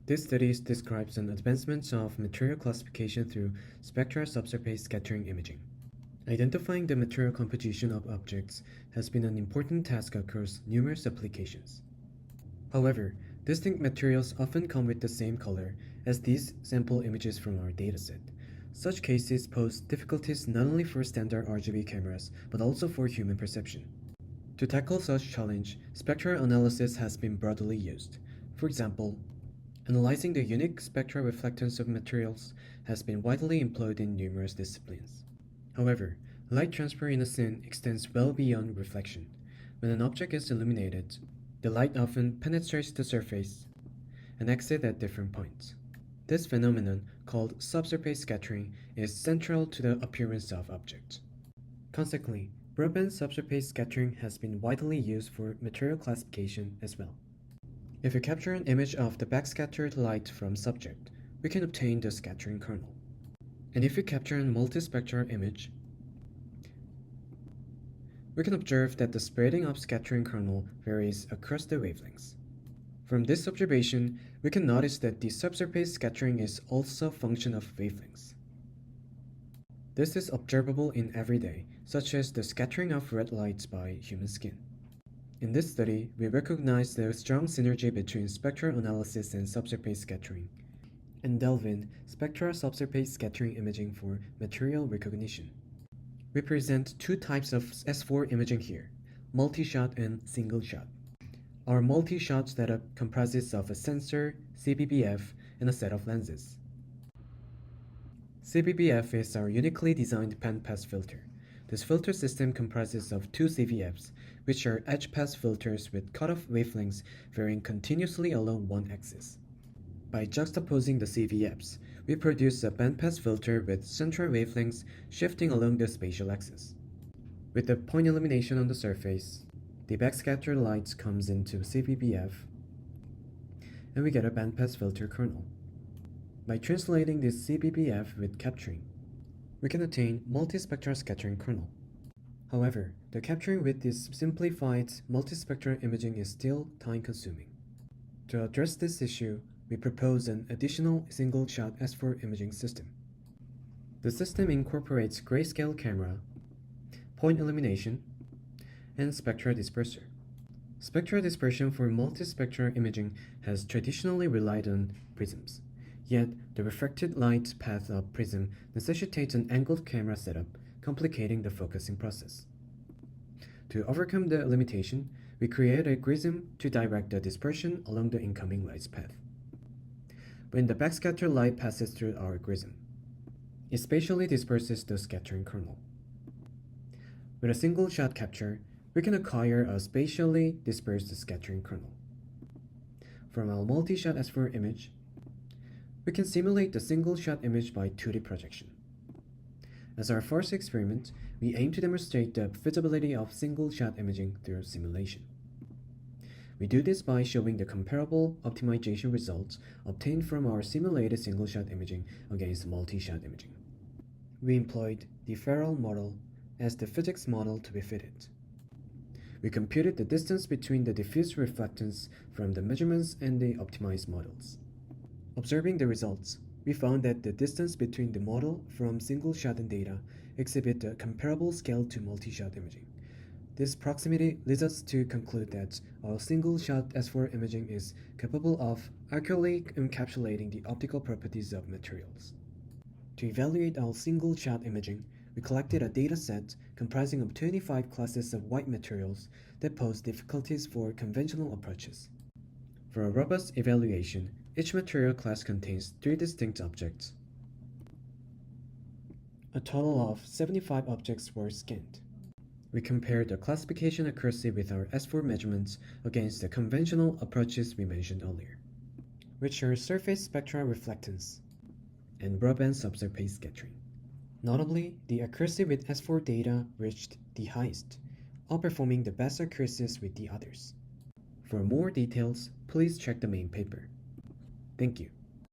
This study describes an advancement of material classification through spectral subsurface scattering imaging. Identifying the material composition of objects has been an important task across numerous applications. However, distinct materials often come with the same color as these sample images from our dataset. Such cases pose difficulties not only for standard RGB cameras but also for human perception. To tackle such challenge, spectral analysis has been broadly used. For example, analyzing the unique spectral reflectance of materials has been widely employed in numerous disciplines. However, light transfer in a scene extends well beyond reflection. When an object is illuminated, the light often penetrates the surface and exits at different points. This phenomenon, called subsurface scattering, is central to the appearance of objects. Consequently, broadband subsurface scattering has been widely used for material classification as well. If we capture an image of the backscattered light from subject, we can obtain the scattering kernel. And if we capture a multispectral image, we can observe that the spreading of scattering kernel varies across the wavelengths. From this observation, we can notice that the subsurface scattering is also a function of wavelengths. This is observable in every day, such as the scattering of red lights by human skin. In this study, we recognize the strong synergy between spectral analysis and subsurface scattering, and delve in spectral subsurface scattering imaging for material recognition. We present two types of S4 imaging here, multi-shot and single-shot. Our multi-shot setup comprises of a sensor, CBBF, and a set of lenses. CBBF is our uniquely designed bandpass filter. This filter system comprises of two CVFs, which are edge-pass filters with cutoff wavelengths varying continuously along one axis. By juxtaposing the CVFs, we produce a bandpass filter with central wavelengths shifting along the spatial axis. With the point illumination on the surface, the backscattered light comes into CBBF, and we get a bandpass filter kernel. By translating this CBBF with capturing, we can attain multispectral scattering kernel. However, the capturing with this simplified multispectral imaging is still time-consuming. To address this issue, we propose an additional single-shot S4 imaging system. The system incorporates grayscale camera, point illumination, and spectral disperser. Spectral dispersion for multispectral imaging has traditionally relied on prisms. Yet, the refracted light path of prism necessitates an angled camera setup, complicating the focusing process. To overcome the limitation, we create a prism to direct the dispersion along the incoming light's path. When the backscatter light passes through our prism, it spatially disperses the scattering kernel. With a single shot capture, we can acquire a spatially dispersed scattering kernel. From our multi-shot S4 image, we can simulate the single-shot image by 2D projection. As our first experiment, we aim to demonstrate the feasibility of single-shot imaging through simulation. We do this by showing the comparable optimization results obtained from our simulated single-shot imaging against multi-shot imaging. We employed the Ferrel model as the physics model to be fitted. We computed the distance between the diffuse reflectance from the measurements and the optimized models. Observing the results, we found that the distance between the model from single-shot and data exhibit a comparable scale to multi-shot imaging. This proximity leads us to conclude that our single-shot S4 imaging is capable of accurately encapsulating the optical properties of materials. To evaluate our single-shot imaging, we collected a data set comprising of 25 classes of white materials that pose difficulties for conventional approaches. For a robust evaluation, each material class contains 3 distinct objects. A total of 75 objects were scanned. We compared the classification accuracy with our S4 measurements against the conventional approaches we mentioned earlier, which are surface spectral reflectance and broadband subsurface scattering. Notably, the accuracy with S4 data reached the highest, outperforming the best accuracies with the others. For more details, please check the main paper. Thank you.